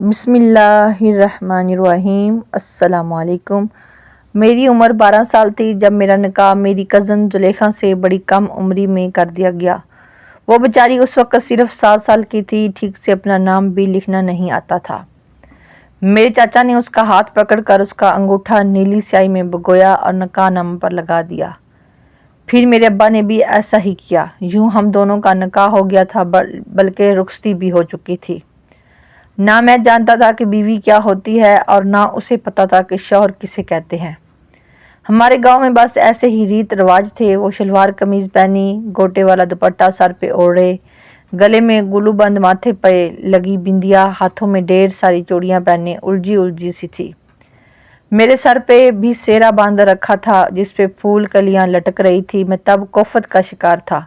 बिस्मिल्लाहिर्रहमानिर्रहीम। अस्सलाम वालेकुम। मेरी उम्र 12 साल थी जब मेरा निकाह मेरी कज़न जुलेखा से बड़ी कम उम्री में कर दिया गया। वो बेचारी उस वक़्त सिर्फ 7 साल की थी, ठीक से अपना नाम भी लिखना नहीं आता था। मेरे चाचा ने उसका हाथ पकड़कर उसका अंगूठा नीली स्याही में भिगोया और निकाह नाम पर लगा दिया। फिर मेरे अब्बा ने भी ऐसा ही किया। यूँ हम दोनों का निकाह हो गया था, बल्कि रुखसती भी हो चुकी थी। ना मैं जानता था कि बीवी क्या होती है और ना उसे पता था कि शौहर किसे कहते हैं। हमारे गांव में बस ऐसे ही रीत रिवाज थे। वो शलवार कमीज़ पहनी, गोटे वाला दुपट्टा सर पे ओढ़े, गले में गुलू बंद, माथे पे लगी बिंदिया, हाथों में ढेर सारी चूड़ियाँ पहने उलझी उलझी सी थी। मेरे सर पे भी सेहरा बांध रखा था जिस पे फूल कलियाँ लटक रही थी। मैं तब कोफत का शिकार था।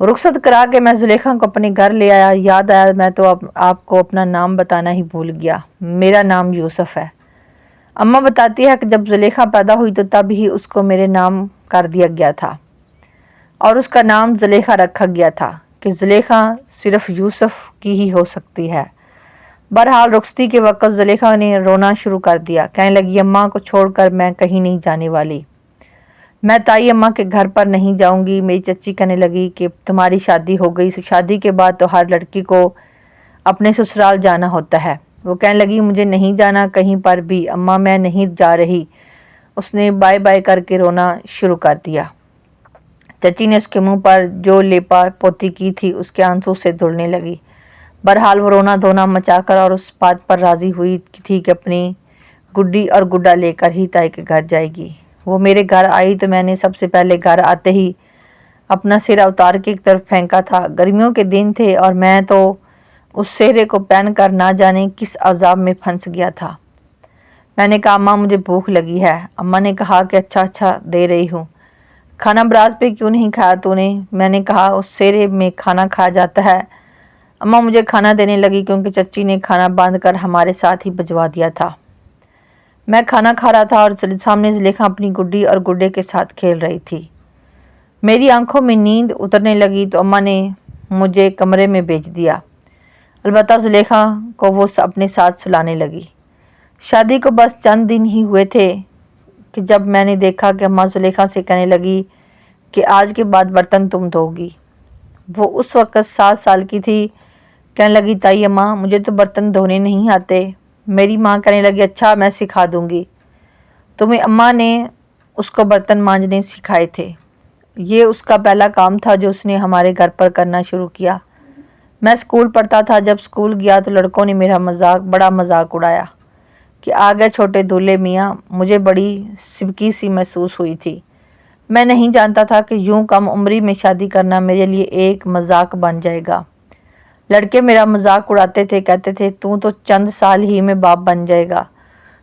रुखसत करा के मैं जुलेखा को अपने घर ले आया। याद आया मैं तो आपको अपना नाम बताना ही भूल गया। मेरा नाम यूसुफ है। अम्मा बताती है कि जब जुलेखा पैदा हुई तो तब ही उसको मेरे नाम कर दिया गया था और उसका नाम जुलेखा रखा गया था कि जुलेखा सिर्फ यूसुफ की ही हो सकती है। बहरहाल रुखसती के वक़्त जुलेखा ने रोना शुरू कर दिया। कहने लगी, अम्मा को छोड़कर मैं कहीं नहीं जाने वाली। मैं ताई अम्मा के घर पर नहीं जाऊंगी। मेरी चच्ची कहने लगी कि तुम्हारी शादी हो गई, शादी के बाद तो हर लड़की को अपने ससुराल जाना होता है। वो कहने लगी, मुझे नहीं जाना कहीं पर भी अम्मा, मैं नहीं जा रही। उसने बाय बाय करके रोना शुरू कर दिया। चची ने उसके मुंह पर जो लेपा पोती की थी उसके आंसू से धुलने लगी। बहरहाल वो रोना धोना मचाकर और उस बात पर राजी हुई थी कि अपनी गुड्डी और गुड्डा लेकर ही ताई के घर जाएगी। वो मेरे घर आई तो मैंने सबसे पहले घर आते ही अपना सिरा उतार के एक तरफ फेंका था। गर्मियों के दिन थे और मैं तो उस सेहरे को पहन कर ना जाने किस अजाब में फंस गया था। मैंने कहा, अम्मा मुझे भूख लगी है। अम्मा ने कहा कि अच्छा अच्छा दे रही हूँ, खाना बरात पे क्यों नहीं खाया तूने? मैंने कहा, उस सेहरे में खाना खाया जाता है। अम्मा मुझे खाना देने लगी क्योंकि चच्ची ने खाना बांध कर हमारे साथ ही भिजवा दिया था। मैं खाना खा रहा था और सामने जुलेखा अपनी गुड्डी और गुड्डे के साथ खेल रही थी। मेरी आंखों में नींद उतरने लगी तो अम्मा ने मुझे कमरे में भेज दिया। अलबत्ता जुलेखा को वो अपने साथ सुलाने लगी। शादी को बस चंद दिन ही हुए थे कि जब मैंने देखा कि अम्मा जुलेखा से कहने लगी कि आज के बाद बर्तन तुम धोगी। वो उस वक़्त 7 साल की थी। कहने लगी, ताई अम्मा मुझे तो बर्तन धोने नहीं आते। मेरी माँ कहने लगी, अच्छा मैं सिखा दूँगी। तुम्हें अम्मा ने उसको बर्तन मांजने सिखाए थे। ये उसका पहला काम था जो उसने हमारे घर पर करना शुरू किया। मैं स्कूल पढ़ता था। जब स्कूल गया तो लड़कों ने मेरा बड़ा मजाक उड़ाया कि आ गए छोटे दूल्हे मियाँ। मुझे बड़ी सिबकी सी महसूस हुई थी। मैं नहीं जानता था कि यूं कम उम्री में शादी करना मेरे लिए एक मजाक बन जाएगा। लड़के मेरा मजाक उड़ाते थे, कहते थे तू तो चंद साल ही में बाप बन जाएगा।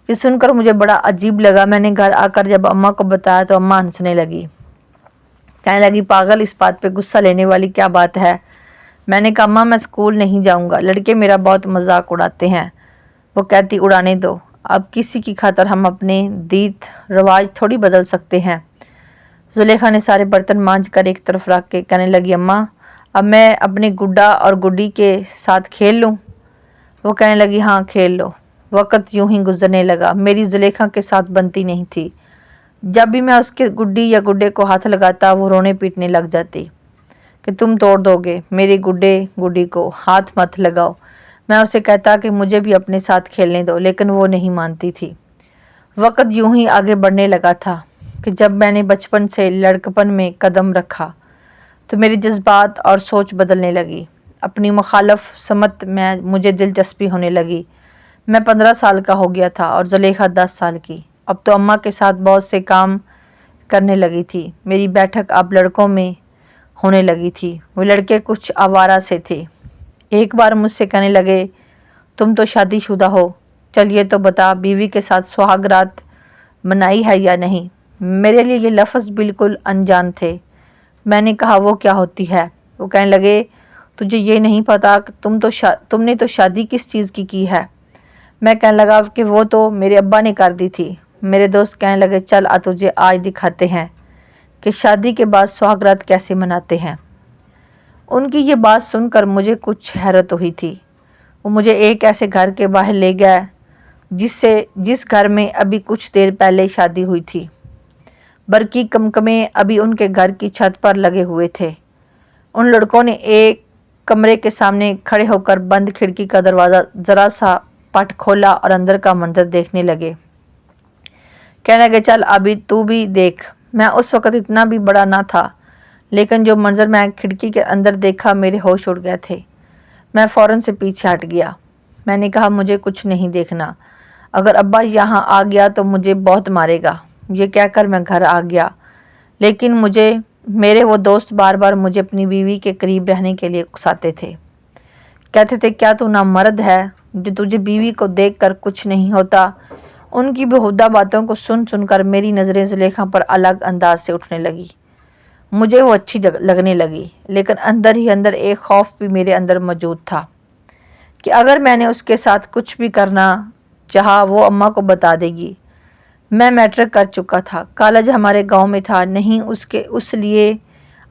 ये सुनकर मुझे बड़ा अजीब लगा। मैंने घर आकर जब अम्मा को बताया तो अम्मा हंसने लगी। कहने लगी, पागल, इस बात पे गुस्सा लेने वाली क्या बात है? मैंने कहा, अम्मा मैं स्कूल नहीं जाऊंगा, लड़के मेरा बहुत मजाक उड़ाते हैं। वो कहती, उड़ाने दो, अब किसी की खातर हम अपने रीत रवाज थोड़ी बदल सकते हैं। जुलेखा ने सारे बर्तन मांज कर एक तरफ रख के कहने लगी, अम्मा अब मैं अपने गुड्डा और गुड्डी के साथ खेल लूँ? वो कहने लगी, हाँ खेल लो। वक़्त यूं ही गुजरने लगा। मेरी जुलेखा के साथ बनती नहीं थी। जब भी मैं उसके गुड्डी या गुड्डे को हाथ लगाता वो रोने पीटने लग जाती कि तुम तोड़ दोगे मेरी गुड्डे गुड्डी को, हाथ मत लगाओ। मैं उसे कहता कि मुझे भी अपने साथ खेलने दो, लेकिन वो नहीं मानती थी। वक़्त यूं ही आगे बढ़ने लगा था कि जब मैंने बचपन से लड़कपन में कदम रखा तो मेरे जज्बात और सोच बदलने लगी। अपनी मुखालफ समत में मुझे दिलचस्पी होने लगी। मैं 15 साल का हो गया था और जुलेखा 10 साल की। अब तो अम्मा के साथ बहुत से काम करने लगी थी। मेरी बैठक अब लड़कों में होने लगी थी। वो लड़के कुछ आवारा से थे। एक बार मुझसे कहने लगे, तुम तो शादीशुदा हो, चलिए तो बता बीवी के साथ सुहागरात मनाई है या नहीं? मेरे लिए ये लफ्ज़ बिल्कुल अनजान थे। मैंने कहा, वो क्या होती है? वो कहने लगे, तुझे ये नहीं पता कि तुमने तो शादी किस चीज़ की है? मैं कहने लगा कि वो तो मेरे अब्बा ने कर दी थी। मेरे दोस्त कहने लगे, चल आ तुझे आज दिखाते हैं कि शादी के बाद सुहागरात कैसे मनाते हैं। उनकी ये बात सुनकर मुझे कुछ हैरत हुई थी। वो मुझे एक ऐसे घर के बाहर ले गया जिस घर में अभी कुछ देर पहले शादी हुई थी। बरकी कमकमे अभी उनके घर की छत पर लगे हुए थे। उन लड़कों ने एक कमरे के सामने खड़े होकर बंद खिड़की का दरवाज़ा ज़रा सा पट खोला और अंदर का मंजर देखने लगे। कहने लगे, चल अभी तू भी देख। मैं उस वक़्त इतना भी बड़ा ना था, लेकिन जो मंजर मैं खिड़की के अंदर देखा मेरे होश उड़ गए थे। मैं फ़ौरन से पीछे हट गया। मैंने कहा, मुझे कुछ नहीं देखना। अगर अब्बा यहाँ आ गया तो मुझे बहुत मारेगा। ये कहकर मैं घर आ गया, लेकिन मेरे वो दोस्त बार बार मुझे अपनी बीवी के करीब रहने के लिए उकसाते थे। कहते थे, क्या तू नामर्द है जो तुझे बीवी को देखकर कुछ नहीं होता। उनकी बेहुदा बातों को सुन सुनकर मेरी नज़रें जुलेखा पर अलग अंदाज से उठने लगी। मुझे वो अच्छी लगने लगी, लेकिन अंदर ही अंदर एक खौफ भी मेरे अंदर मौजूद था कि अगर मैंने उसके साथ कुछ भी करना चाहा वो अम्मा को बता देगी। मैं मैट्रिक कर चुका था, कॉलेज हमारे गांव में था नहीं, उसलिए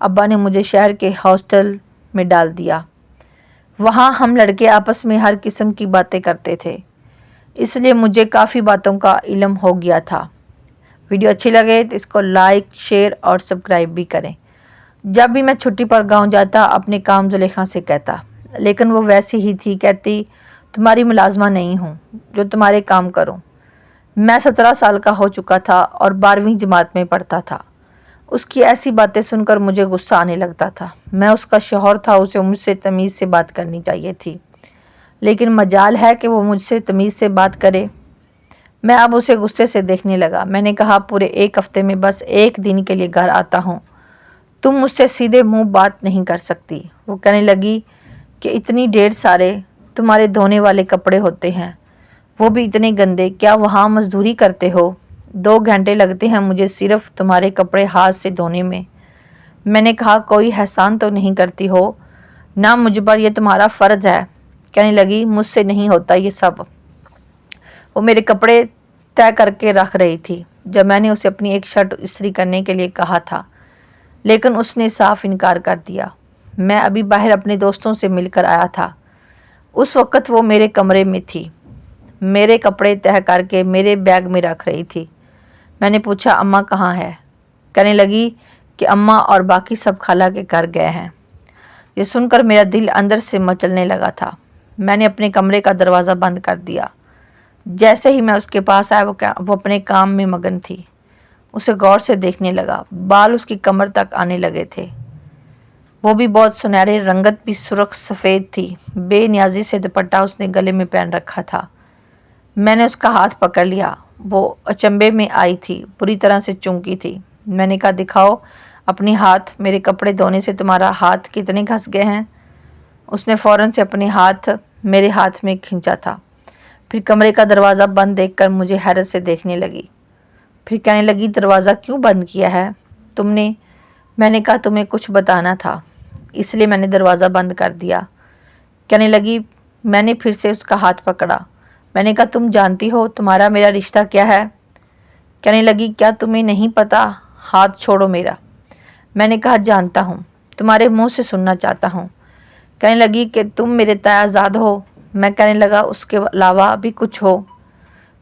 अब्बा ने मुझे शहर के हॉस्टल में डाल दिया। वहाँ हम लड़के आपस में हर किस्म की बातें करते थे, इसलिए मुझे काफ़ी बातों का इल्म हो गया था। वीडियो अच्छी लगे तो इसको लाइक, शेयर और सब्सक्राइब भी करें। जब भी मैं छुट्टी पर गांव जाता अपने काम जुलेखा से कहता, लेकिन वो वैसी ही थी। कहती, तुम्हारी मुलाजमा नहीं हूँ जो तुम्हारे काम करूँ। मैं 17 साल का हो चुका था और 12वीं जमात में पढ़ता था। उसकी ऐसी बातें सुनकर मुझे गुस्सा आने लगता था। मैं उसका शौहर था, उसे मुझसे तमीज़ से बात करनी चाहिए थी, लेकिन मजाल है कि वो मुझसे तमीज़ से बात करे। मैं अब उसे गुस्से से देखने लगा। मैंने कहा, पूरे एक हफ्ते में बस एक दिन के लिए घर आता हूँ, तुम मुझसे सीधे मुंह बात नहीं कर सकती। वो कहने लगी कि इतनी ढेर सारे तुम्हारे धोने वाले कपड़े होते हैं, वो भी इतने गंदे। क्या वहाँ मजदूरी करते हो? 2 घंटे लगते हैं मुझे सिर्फ तुम्हारे कपड़े हाथ से धोने में। मैंने कहा, कोई एहसान तो नहीं करती हो ना मुझ पर, यह तुम्हारा फ़र्ज है। कहने लगी, मुझसे नहीं होता ये सब। वो मेरे कपड़े तय करके रख रही थी जब मैंने उसे अपनी एक शर्ट इस्त्री करने के लिए कहा था, लेकिन उसने साफ इनकार कर दिया। मैं अभी बाहर अपने दोस्तों से मिलकर आया था। उस वक़्त वो मेरे कमरे में थी, मेरे कपड़े तय करके मेरे बैग में रख रही थी। मैंने पूछा, अम्मा कहाँ है? कहने लगी कि अम्मा और बाकी सब खाला के घर गए हैं। ये सुनकर मेरा दिल अंदर से मचलने लगा था। मैंने अपने कमरे का दरवाज़ा बंद कर दिया। जैसे ही मैं उसके पास आया वो अपने काम में मगन थी। उसे गौर से देखने लगा। बाल उसकी कमर तक आने लगे थे, वो भी बहुत सुनहरे, रंगत भी सुर्ख सफ़ेद थी। बेनियाजी से दुपट्टा उसने गले में पहन रखा था। मैंने उसका हाथ पकड़ लिया। वो अचंभे में आई थी, पूरी तरह से चौंकी थी। मैंने कहा, दिखाओ अपने हाथ, मेरे कपड़े धोने से तुम्हारा हाथ कितने घस गए हैं। उसने फ़ौरन से अपने हाथ मेरे हाथ में खींचा था। फिर कमरे का दरवाज़ा बंद देखकर मुझे हैरत से देखने लगी। फिर कहने लगी, दरवाज़ा क्यों बंद किया है तुमने? मैंने कहा, तुम्हें कुछ बताना था, इसलिए मैंने दरवाज़ा बंद कर दिया। कहने लगी, मैंने फिर से उसका हाथ पकड़ा। मैंने कहा, तुम जानती हो तुम्हारा मेरा रिश्ता क्या है? कहने लगी, क्या तुम्हें नहीं पता? हाथ छोड़ो मेरा। मैंने कहा, जानता हूँ, तुम्हारे मुंह से सुनना चाहता हूँ। कहने लगी कि तुम मेरे तय आज़ाद हो। मैं कहने लगा, उसके अलावा भी कुछ हो।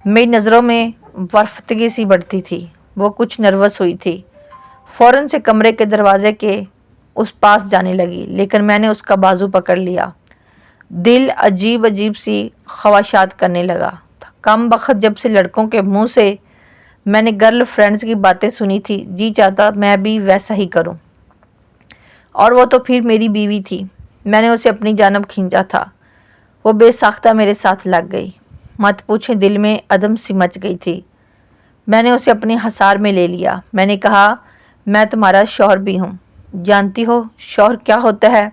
मेरी नज़रों में वरफ्तगी सी बढ़ती थी। वो कुछ नर्वस हुई थी। फ़ौरन से कमरे के दरवाजे के उस पास जाने लगी, लेकिन मैंने उसका बाजू पकड़ लिया। दिल अजीब अजीब सी ख्वाहिशात करने लगा। कम बखत जब से लड़कों के मुंह से मैंने गर्ल फ्रेंड्स की बातें सुनी थी, जी चाहता मैं भी वैसा ही करूं। और वो तो फिर मेरी बीवी थी। मैंने उसे अपनी जानब खींचा था। वो बेसाख्ता मेरे साथ लग गई। मत पूछे, दिल में अदम सी मच गई थी। मैंने उसे अपने हसार में ले लिया। मैंने कहा, मैं तुम्हारा शौहर भी हूँ। जानती हो शौहर क्या होता है?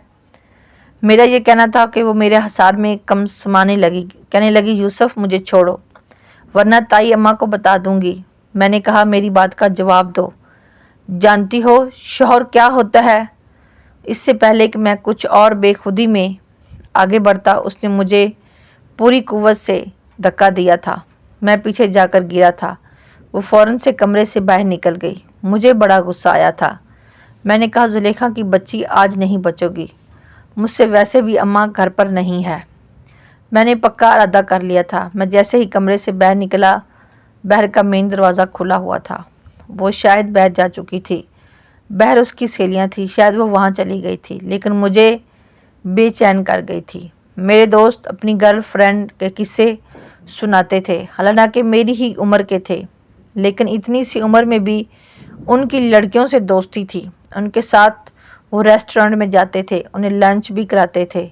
मेरा ये कहना था कि वो मेरे हसार में कम समाने लगी। कहने लगी, यूसुफ मुझे छोड़ो, वरना ताई अम्मा को बता दूंगी। मैंने कहा, मेरी बात का जवाब दो। जानती हो शौहर क्या होता है? इससे पहले कि मैं कुछ और बेखुदी में आगे बढ़ता, उसने मुझे पूरी कुव्वत से धक्का दिया था। मैं पीछे जाकर गिरा था। वो फ़ौरन से कमरे से बाहर निकल गई। मुझे बड़ा गुस्सा आया था। मैंने कहा, जुलेखा की बच्ची आज नहीं बचोगी। मुझसे वैसे भी अम्मा घर पर नहीं है। मैंने पक्का इरादा कर लिया था। मैं जैसे ही कमरे से बाहर निकला, बाहर का मेन दरवाज़ा खुला हुआ था। वो शायद बाहर जा चुकी थी। बाहर उसकी सहेलियाँ थी, शायद वो वहाँ चली गई थी, लेकिन मुझे बेचैन कर गई थी। मेरे दोस्त अपनी गर्लफ्रेंड के किस्से सुनाते थे, हालांकि मेरी ही उम्र के थे, लेकिन इतनी सी उम्र में भी उनकी लड़कियों से दोस्ती थी। उनके साथ वो रेस्टोरेंट में जाते थे, उन्हें लंच भी कराते थे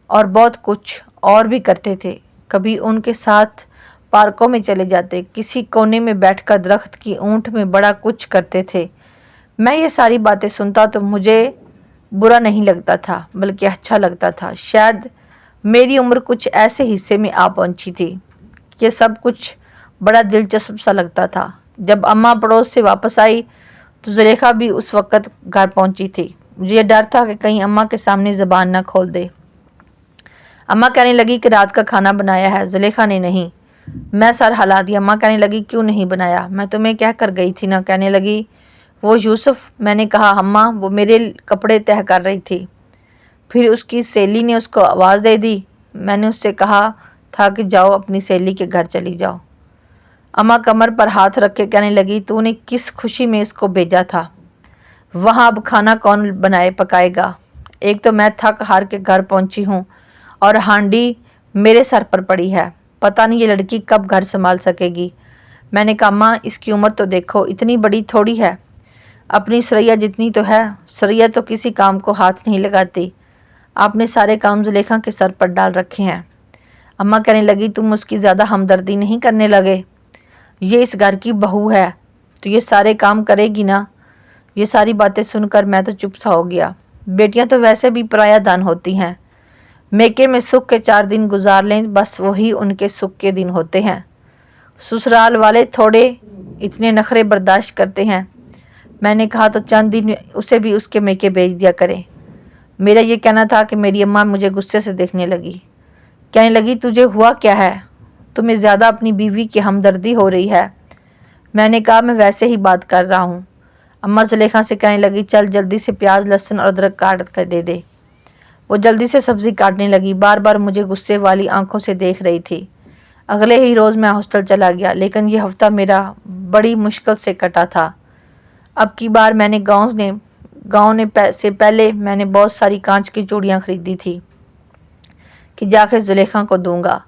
और बहुत कुछ और भी करते थे। कभी उनके साथ पार्कों में चले जाते, किसी कोने में बैठकर दरख्त की ऊंट में बड़ा कुछ करते थे। मैं ये सारी बातें सुनता तो मुझे बुरा नहीं लगता था, बल्कि अच्छा लगता था। शायद मेरी उम्र कुछ ऐसे हिस्से में आ पहुंची थी कि सब कुछ बड़ा दिलचस्प सा लगता था। जब अम्मा पड़ोस से वापस आई तो जुलेखा भी उस वक़्त घर पहुंची थी। मुझे ये डर था कि कहीं अम्मा के सामने ज़बान न खोल दे। अम्मा कहने लगी कि रात का खाना बनाया है। जुलेखा ने नहीं। मैं सर हिला दिया। अम्मा कहने लगी क्यों नहीं बनाया? मैं तुम्हें कह कर गई थी ना। कहने लगी वो यूसुफ। मैंने कहा अम्मा वो मेरे कपड़े तह कर रही थी। फिर उसकी सहेली ने उसको आवाज़ दे दी। मैंने उससे कहा था कि जाओ अपनी सहेली के घर चली जाओ। अम्मा कमर पर हाथ रख के कहने लगी तूने किस खुशी में इसको भेजा था? वहाँ अब खाना कौन पकाएगा? एक तो मैं थक हार के घर पहुँची हूँ और हांडी मेरे सर पर पड़ी है। पता नहीं ये लड़की कब घर संभाल सकेगी। मैंने कहा अम्मा इसकी उम्र तो देखो, इतनी बड़ी थोड़ी है, अपनी सरैया जितनी तो है। सरैया तो किसी काम को हाथ नहीं लगाती। आपने सारे काम जुलेखा के सर पर डाल रखे हैं। अम्मा कहने लगी तुम उसकी ज़्यादा हमदर्दी नहीं करने लगे? ये इस घर की बहू है तो ये सारे काम करेगी ना। ये सारी बातें सुनकर मैं तो चुप सा हो गया। बेटियां तो वैसे भी पराया धन होती हैं। मेके में सुख के 4 दिन गुजार लें, बस वही उनके सुख के दिन होते हैं। ससुराल वाले थोड़े इतने नखरे बर्दाश्त करते हैं। मैंने कहा तो चंद दिन उसे भी उसके मेके भेज दिया करें। मेरा ये कहना था कि मेरी अम्मा मुझे गुस्से से देखने लगी। कहने लगी तुझे हुआ क्या है? तुम्हें ज़्यादा अपनी बीवी की हमदर्दी हो रही है। मैंने कहा मैं वैसे ही बात कर रहा हूँ। अम्मा जुलेखा से कहने लगी चल जल्दी से प्याज लहसुन और अदरक काट कर दे दे। वो जल्दी से सब्ज़ी काटने लगी, बार बार मुझे गुस्से वाली आंखों से देख रही थी। अगले ही रोज़ मैं हॉस्टल चला गया, लेकिन ये हफ्ता मेरा बड़ी मुश्किल से कटा था। अब की बार मैंने से पहले मैंने बहुत सारी कांच की चूड़ियाँ खरीदी थी कि जाकर जुलेखा को दूंगा।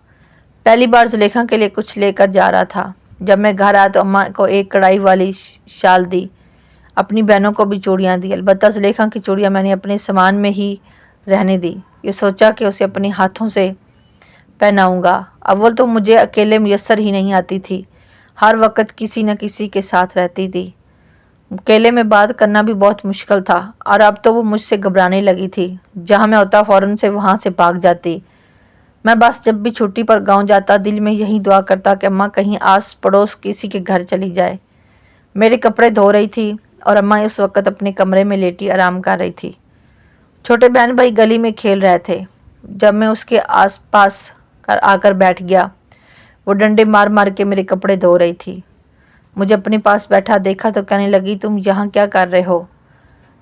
पहली बार जुलेखा के लिए कुछ लेकर जा रहा था। जब मैं घर आया तो अम्मा को एक कढ़ाई वाली शाल दी, अपनी बहनों को भी चूड़ियाँ दी। अलबत्ता जुलेखा की चूड़ियाँ मैंने अपने सामान में ही रहने दी। ये सोचा कि उसे अपने हाथों से पहनाऊँगा। अव्वल तो मुझे अकेले मुयस्सर ही नहीं आती थी, हर वक्त किसी न किसी के साथ रहती थी। अकेले में बात करना भी बहुत मुश्किल था और अब तो वो मुझसे घबराने लगी थी। जहाँ मैं होता फ़ौरन से वहाँ से भाग जाती। मैं बस जब भी छुट्टी पर गांव जाता दिल में यही दुआ करता कि अम्मा कहीं आस पड़ोस किसी के घर चली जाए। मेरे कपड़े धो रही थी और अम्मा उस वक़्त अपने कमरे में लेटी आराम कर रही थी। छोटे बहन भाई गली में खेल रहे थे। जब मैं उसके आसपास आकर बैठ गया, वो डंडे मार मार के मेरे कपड़े धो रही थी। मुझे अपने पास बैठा देखा तो कहने लगी तुम यहाँ क्या कर रहे हो?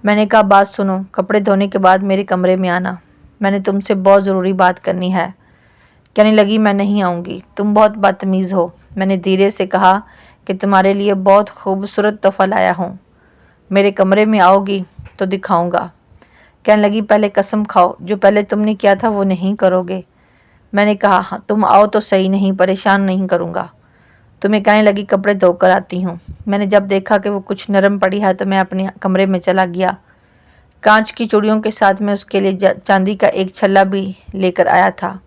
मैंने कहा बात सुनो, कपड़े धोने के बाद मेरे कमरे में आना, मैंने तुमसे बहुत ज़रूरी बात करनी है। कहने लगी मैं नहीं आऊँगी, तुम बहुत बदतमीज़ हो। मैंने धीरे से कहा कि तुम्हारे लिए बहुत खूबसूरत तोहफ़ा लाया हूँ, मेरे कमरे में आओगी तो दिखाऊँगा। कहने लगी पहले कसम खाओ जो पहले तुमने किया था वो नहीं करोगे। मैंने कहा हाँ, तुम आओ तो सही, नहीं परेशान नहीं करूँगा। तुम्हें कहने लगी कपड़े धोकर आती हूँ। मैंने जब देखा कि वो कुछ नरम पड़ी है तो मैं अपने कमरे में चला गया। कांच की चूड़ियों के साथ मैं उसके लिए चांदी का एक छल्ला भी लेकर आया था।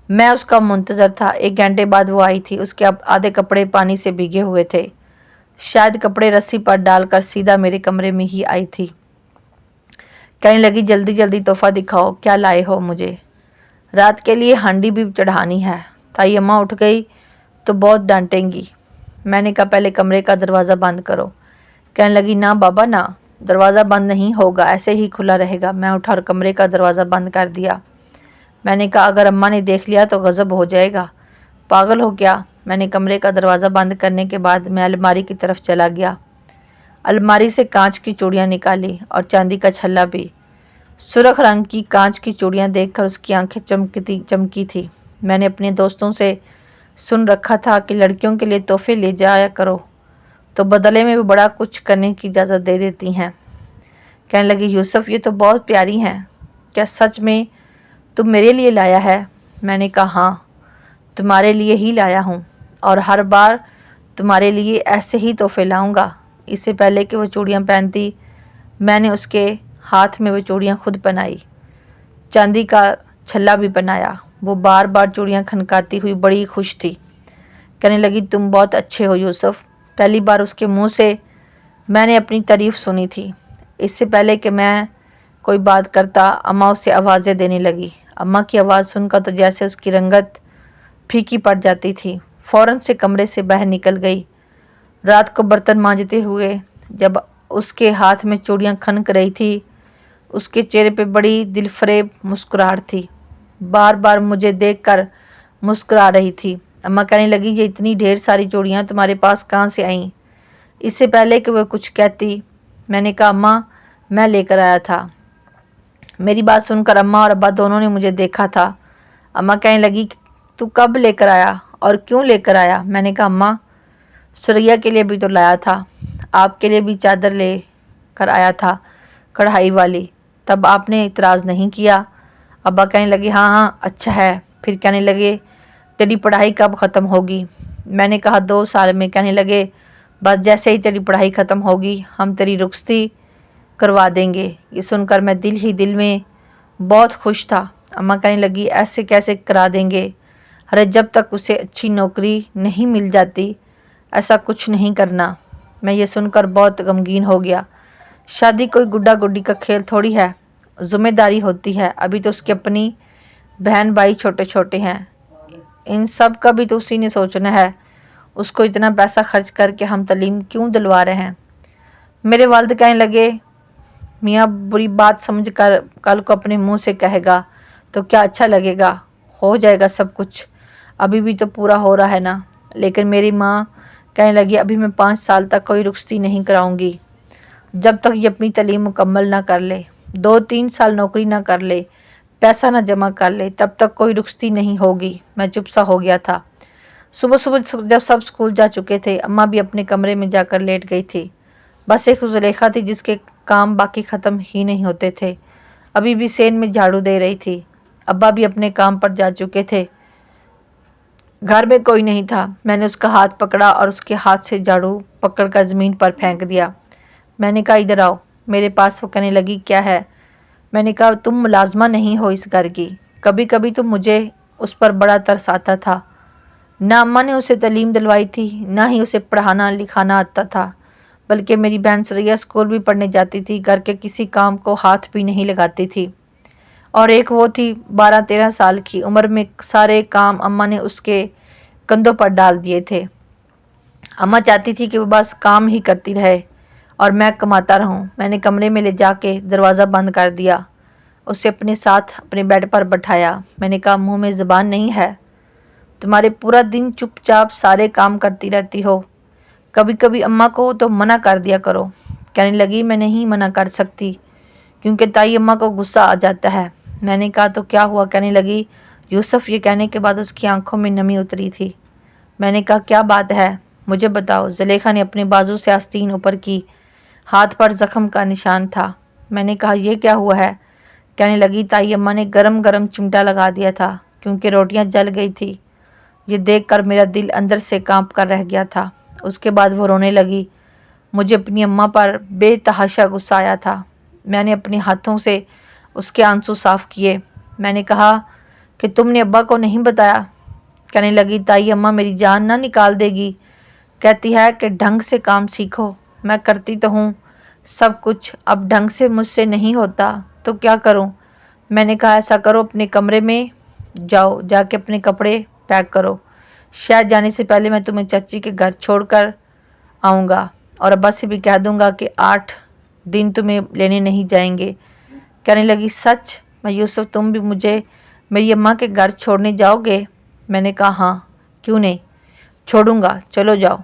मैं उसका मुंतज़र था। 1 घंटे बाद वो आई थी। उसके आधे कपड़े पानी से भीगे हुए थे। शायद कपड़े रस्सी पर डालकर सीधा मेरे कमरे में ही आई थी। कहने लगी जल्दी जल्दी तोहफ़ा दिखाओ, क्या लाए हो मुझे? रात के लिए हांडी भी चढ़ानी है। ताई अम्मा उठ गई तो बहुत डांटेंगी। मैंने कहा पहले कमरे का दरवाज़ा बंद करो। कहने लगी ना बाबा ना, दरवाज़ा बंद नहीं होगा, ऐसे ही खुला रहेगा। मैं उठा और कमरे का दरवाज़ा बंद कर दिया। मैंने कहा अगर अम्मा ने देख लिया तो गज़ब हो जाएगा। पागल हो क्या? मैंने कमरे का दरवाज़ा बंद करने के बाद मैं अलमारी की तरफ चला गया। अलमारी से कांच की चूड़ियाँ निकाली और चांदी का छल्ला भी। सुर्ख रंग की कांच की चूड़ियाँ देखकर उसकी आंखें चमकी थी। मैंने अपने दोस्तों से सुन रखा था कि लड़कियों के लिए तोहफे ले जाया करो तो बदले में वो बड़ा कुछ करने की इजाज़त दे देती हैं। कहने लगी, यूसुफ ये तो बहुत प्यारी हैं, क्या सच में तुम मेरे लिए लाया है? मैंने कहा हाँ, तुम्हारे लिए ही लाया हूँ और हर बार तुम्हारे लिए ऐसे ही तोहफे लाऊंगा। इससे पहले कि वो चूड़ियाँ पहनती, मैंने उसके हाथ में वो चूड़ियाँ खुद पहनाई, चांदी का छल्ला भी पहनाया। वो बार बार चूड़ियाँ खनकाती हुई बड़ी खुश थी। कहने लगी, तुम बहुत अच्छे हो यूसुफ। पहली बार उसके मुंह से मैंने अपनी तारीफ़ सुनी थी। इससे पहले कि मैं कोई बात करता, अम्मा उसे आवाज़ें देने लगी। अम्मा की आवाज़ सुनकर तो जैसे उसकी रंगत फीकी पड़ जाती थी। फ़ौरन से कमरे से बाहर निकल गई। रात को बर्तन मांजते हुए जब उसके हाथ में चूड़ियाँ खनक रही थी, उसके चेहरे पे बड़ी दिलफरेब मुस्कुराहट थी। बार बार मुझे देखकर मुस्कुरा रही थी। अम्मा कहने लगी, ये इतनी ढेर सारी चूड़ियाँ तुम्हारे पास कहाँ से आईं? इससे पहले कि वह कुछ कहती, मैंने कहा, अम्मा मैं लेकर आया था। मेरी बात सुनकर अम्मा और अब्बा दोनों ने मुझे देखा था। अम्मा कहने लगी, तू कब लेकर आया और क्यों लेकर आया? मैंने कहा, अम्मा सुरैया के लिए भी तो लाया था, आपके लिए भी चादर ले कर आया था, कढ़ाई वाली। तब आपने इतराज़ नहीं किया। अब्बा कहने लगे, हाँ हाँ अच्छा है। फिर कहने लगे, तेरी पढ़ाई कब ख़त्म होगी? मैंने कहा 2 साल में। कहने लगे, बस जैसे ही तेरी पढ़ाई ख़त्म होगी हम तेरी रुखसती करवा देंगे। ये सुनकर मैं दिल ही दिल में बहुत खुश था। अम्मा कहने लगी, ऐसे कैसे करा देंगे? अरे जब तक उसे अच्छी नौकरी नहीं मिल जाती ऐसा कुछ नहीं करना। मैं ये सुनकर बहुत गमगीन हो गया। शादी कोई गुड्डा गुड्डी का खेल थोड़ी है, ज़िम्मेदारी होती है। अभी तो उसकी अपनी बहन भाई छोटे छोटे हैं, इन सब का भी तो उसी ने सोचना है। उसको इतना पैसा खर्च करके हम तालीम क्यों दिलवा रहे हैं? मेरे वालिद कहने लगे, मियाँ बुरी बात समझ कर कल को अपने मुंह से कहेगा तो क्या अच्छा लगेगा? हो जाएगा सब कुछ, अभी भी तो पूरा हो रहा है ना। लेकिन मेरी माँ कहने लगी, अभी मैं 5 साल तक कोई रुखसती नहीं कराऊंगी, जब तक ये अपनी तालीम मुकम्मल ना कर ले, 2-3 साल नौकरी ना कर ले, पैसा ना जमा कर ले, तब तक कोई रुखसती नहीं होगी। मैं चुप सा हो गया था। सुबह सुबह जब सब स्कूल जा चुके थे, अम्मा भी अपने कमरे में जाकर लेट गई थी। बस एक जुलेखा थी जिसके काम बाकी ख़त्म ही नहीं होते थे, अभी भी सेन में झाड़ू दे रही थी। अब्बा भी अपने काम पर जा चुके थे। घर में कोई नहीं था। मैंने उसका हाथ पकड़ा और उसके हाथ से झाड़ू पकड़कर ज़मीन पर फेंक दिया। मैंने कहा, इधर आओ मेरे पास। वो कहने लगी, क्या है? मैंने कहा, तुम मुलाजमा नहीं हो इस घर की। कभी कभी तो मुझे उस पर बड़ा तरस आता था। ना अम्मा ने उसे तालीम दिलवाई थी, ना ही उसे पढ़ाना लिखाना आता था, बल्कि मेरी बहन सुरैया स्कूल भी पढ़ने जाती थी, घर के किसी काम को हाथ भी नहीं लगाती थी। और एक वो थी 12-13 साल की उम्र में, सारे काम अम्मा ने उसके कंधों पर डाल दिए थे। अम्मा चाहती थी कि वो बस काम ही करती रहे और मैं कमाता रहूं। मैंने कमरे में ले जाके दरवाज़ा बंद कर दिया, उसे अपने साथ अपने बेड पर बैठाया। मैंने कहा, मुंह में ज़बान नहीं है? तुम्हारे पूरा दिन चुपचाप सारे काम करती रहती हो, कभी कभी अम्मा को तो मना कर दिया करो। कहने लगी, मैं नहीं मना कर सकती क्योंकि ताई अम्मा को गुस्सा आ जाता है। मैंने कहा, तो क्या हुआ? कहने लगी, यूसुफ। ये कहने के बाद उसकी आंखों में नमी उतरी थी। मैंने कहा, क्या बात है, मुझे बताओ। जुलेखा ने अपने बाजू से आस्तीन ऊपर की, हाथ पर जख्म का निशान था। मैंने कहा, यह क्या हुआ है? कहने लगी, ताई अम्मा ने गरम गरम चिमटा लगा दिया था क्योंकि रोटियां जल गई थी। ये देखकर मेरा दिल अंदर से कांप कर रह गया था। उसके बाद वो रोने लगी। मुझे अपनी अम्मा पर बेतहाशा गुस्सा आया था। मैंने अपने हाथों से उसके आंसू साफ किए। मैंने कहा कि तुमने अब्बा को नहीं बताया? कहने लगी, ताई अम्मा मेरी जान ना निकाल देगी, कहती है कि ढंग से काम सीखो। मैं करती तो हूँ सब कुछ, अब ढंग से मुझसे नहीं होता तो क्या करूँ? मैंने कहा, ऐसा करो, अपने कमरे में जाओ, जाके अपने कपड़े पैक करो। शायद जाने से पहले मैं तुम्हें चाची के घर छोड़कर आऊँगा और अब्बा से भी कह दूँगा कि 8 दिन तुम्हें लेने नहीं जाएंगे। कहने लगी, सच? मैं यूसुफ, तुम भी मुझे मेरी अम्मा के घर छोड़ने जाओगे? मैंने कहा, हाँ, क्यों नहीं, छोड़ूंगा, चलो जाओ,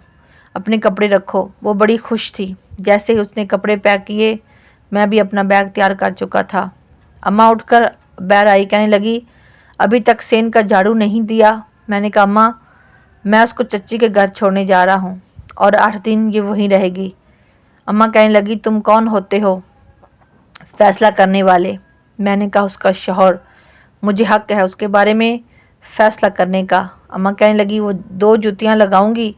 अपने कपड़े रखो। वो बड़ी खुश थी। जैसे ही उसने कपड़े पैक किए, मैं भी अपना बैग तैयार कर चुका था। अम्मा उठकर बाहर आई। कहने लगी, अभी तक सेन का झाड़ू नहीं दिया। मैंने कहा अम्मा मैं उसको चच्ची के घर छोड़ने जा रहा हूँ और 8 दिन ये वहीं रहेगी। अम्मा कहने लगी तुम कौन होते हो फैसला करने वाले? मैंने कहा उसका शौहर, मुझे हक है उसके बारे में फ़ैसला करने का। अम्मा कहने लगी वो 2 जूतियाँ लगाऊंगी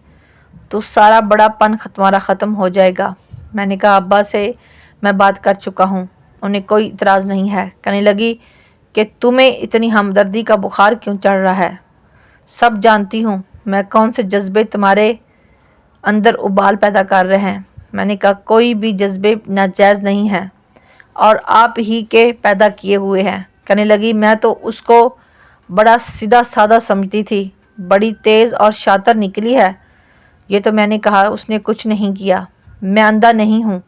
तो सारा बड़ापन तुम्हारा ख़त्म हो जाएगा। मैंने कहा अब्बा से मैं बात कर चुका हूँ, उन्हें कोई इतराज़ नहीं है। कहने लगी कि तुम्हें इतनी हमदर्दी का बुखार क्यों चढ़ रहा है? सब जानती हूँ मैं कौन से जज्बे तुम्हारे अंदर उबाल पैदा कर रहे हैं। मैंने कहा कोई भी जज्बे नाजायज़ नहीं है और आप ही के पैदा किए हुए हैं। कहने लगी मैं तो उसको बड़ा सीधा साधा समझती थी, बड़ी तेज़ और शातिर निकली है ये तो। मैंने कहा उसने कुछ नहीं किया, मैं अंधा नहीं हूँ,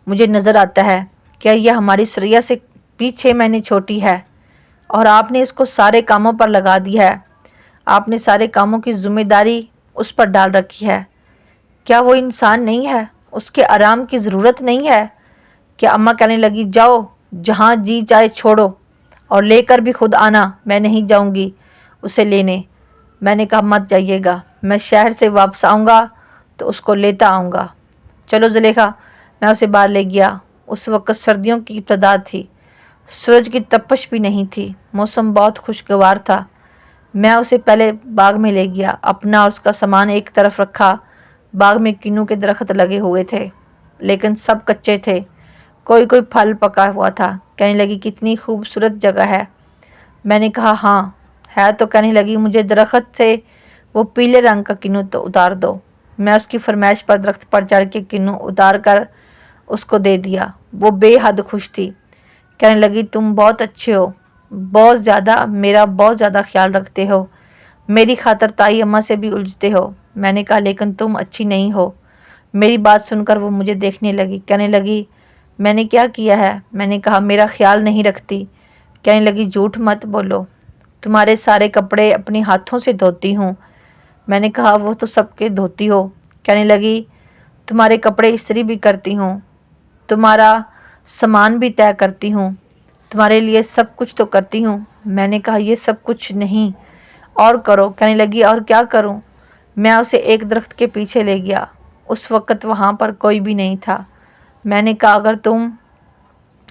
मुझे नज़र आता है। क्या यह हमारी सुरैया से भी 6 महीने छोटी है और आपने इसको सारे कामों पर लगा दिया है। आपने सारे कामों की जिम्मेदारी उस पर डाल रखी है। क्या वो इंसान नहीं है? उसके आराम की ज़रूरत नहीं है क्या? अम्मा कहने लगी जाओ जहाँ जी चाहे छोड़ो और लेकर भी खुद आना, मैं नहीं जाऊँगी उसे लेने। मैंने कहा मत जाइएगा, मैं शहर से वापस आऊँगा तो उसको लेता आऊँगा। चलो ज़ुलेखा। मैं उसे बाहर ले गया। उस वक़्त सर्दियों की इब्तिदा थी, सूरज की तपश भी नहीं थी, मौसम बहुत खुशगवार था। मैं उसे पहले बाग में ले गया, अपना और उसका सामान एक तरफ रखा। बाग में किन्नू के दरख्त लगे हुए थे लेकिन सब कच्चे थे, कोई कोई फल पका हुआ था। कहने लगी कितनी खूबसूरत जगह है। मैंने कहा हाँ है तो। कहने लगी मुझे दरख्त से वो पीले रंग का किन्नू तो उतार दो। मैं उसकी फरमाइश पर दरख्त पर चढ़ के किन्नू उतार कर उसको दे दिया। वो बेहद खुश थी। कहने लगी तुम बहुत अच्छे हो, बहुत ज़्यादा, मेरा बहुत ज़्यादा ख्याल रखते हो, मेरी खातर ताई अम्मा से भी उलझते हो। मैंने कहा लेकिन तुम अच्छी नहीं हो। मेरी बात सुनकर वो मुझे देखने लगी। कहने लगी मैंने क्या किया है? मैंने कहा मेरा ख्याल नहीं रखती। कहने लगी झूठ मत बोलो, तुम्हारे सारे कपड़े अपने हाथों से धोती हूँ। मैंने कहा वो तो सबके धोती हो। कहने लगी तुम्हारे कपड़े इस्त्री भी करती हूँ, तुम्हारा सामान भी तय करती हूँ, तुम्हारे लिए सब कुछ तो करती हूँ। मैंने कहा ये सब कुछ नहीं और करो। कहने लगी और क्या करूँ? मैं उसे एक दरख्त के पीछे ले गया। उस वक़्त वहाँ पर कोई भी नहीं था। मैंने कहा अगर तुम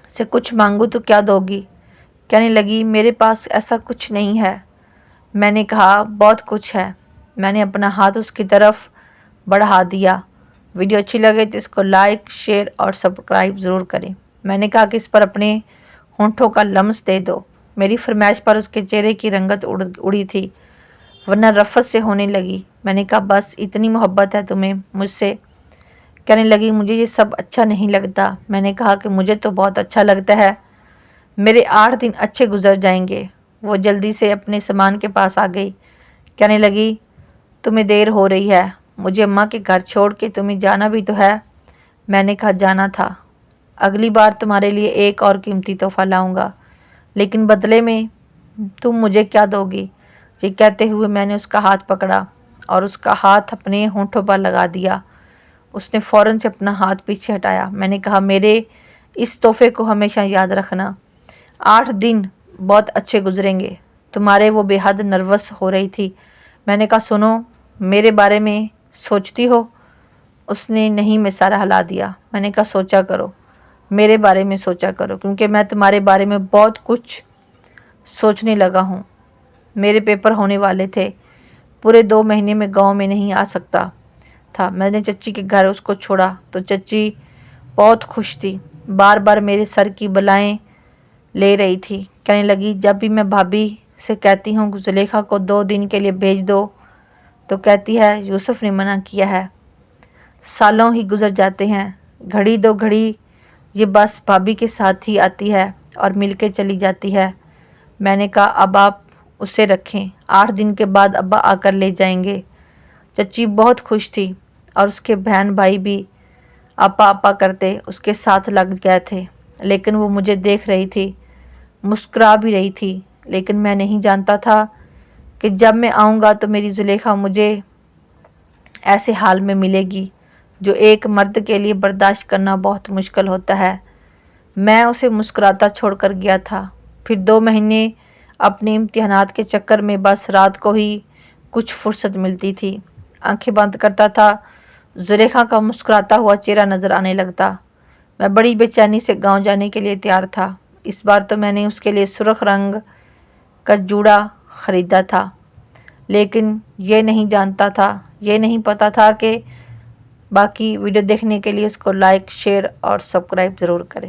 से कुछ मांगूँ तो क्या दोगी? कहने लगी मेरे पास ऐसा कुछ नहीं है। मैंने कहा बहुत कुछ है। मैंने अपना हाथ उसकी तरफ बढ़ा दिया। वीडियो अच्छी लगे तो इसको लाइक, शेयर और सब्सक्राइब ज़रूर करें। मैंने कहा कि इस पर अपने होंठों का लम्स दे दो। मेरी फरमाइश पर उसके चेहरे की रंगत उड़ी थी वरना रफ़त से होने लगी। मैंने कहा बस इतनी मोहब्बत है तुम्हें मुझसे? कहने लगी मुझे ये सब अच्छा नहीं लगता। मैंने कहा कि मुझे तो बहुत अच्छा लगता है, मेरे 8 दिन अच्छे गुजर जाएंगे। वो जल्दी से अपने सामान के पास आ गई। कहने लगी तुम्हें देर हो रही है, मुझे अम्मा के घर छोड़ के तुम्हें जाना भी तो है। मैंने कहा जाना था, अगली बार तुम्हारे लिए एक और कीमती तोहफ़ा लाऊंगा, लेकिन बदले में तुम मुझे क्या दोगी? ये कहते हुए मैंने उसका हाथ पकड़ा और उसका हाथ अपने होंठों पर लगा दिया। उसने फ़ौरन से अपना हाथ पीछे हटाया। मैंने कहा मेरे इस तोहफ़े को हमेशा याद रखना, 8 दिन बहुत अच्छे गुजरेंगे। तुम्हारे वो बेहद नर्वस हो रही थी। मैंने कहा सुनो मेरे बारे में सोचती हो? उसने नहीं में सारा हिला दिया। मैंने कहा सोचा करो, मेरे बारे में सोचा करो, क्योंकि मैं तुम्हारे बारे में बहुत कुछ सोचने लगा हूँ। मेरे पेपर होने वाले थे, पूरे 2 महीने में गांव में नहीं आ सकता था। मैंने चच्ची के घर उसको छोड़ा तो चच्ची बहुत खुश थी, बार बार मेरे सर की बलाएं ले रही थी। कहने लगी जब भी मैं भाभी से कहती हूँ ज़ुलेखा को 2 दिन के लिए भेज दो तो कहती है यूसुफ ने मना किया है। सालों ही गुजर जाते हैं, घड़ी दो घड़ी ये बस भाभी के साथ ही आती है और मिल के चली जाती है। मैंने कहा अब आप उसे रखें, 8 दिन के बाद अब्बा आकर ले जाएंगे। चच्ची बहुत खुश थी और उसके बहन भाई भी आपा आपा करते उसके साथ लग गए थे, लेकिन वो मुझे देख रही थी, मुस्कुरा भी रही थी। लेकिन मैं नहीं जानता था कि जब मैं आऊँगा तो मेरी ज़ुलेखा मुझे ऐसे हाल में मिलेगी जो एक मर्द के लिए बर्दाश्त करना बहुत मुश्किल होता है। मैं उसे मुस्कुराता छोड़कर गया था। फिर 2 महीने اپنے امتحانات کے چکر میں بس رات کو ہی کچھ فرصت ملتی تھی۔ آنکھیں بند کرتا تھا، زلیخا کا مسکراتا ہوا چہرہ نظر آنے لگتا۔ میں بڑی بے چینی سے گاؤں جانے کے لیے تیار تھا۔ اس بار تو میں نے اس کے لیے سرخ رنگ کا جوڑا خریدا تھا، لیکن یہ نہیں پتا تھا کہ باقی ویڈیو دیکھنے کے لیے اس کو لائک، شیئر اور سبسکرائب ضرور کریں۔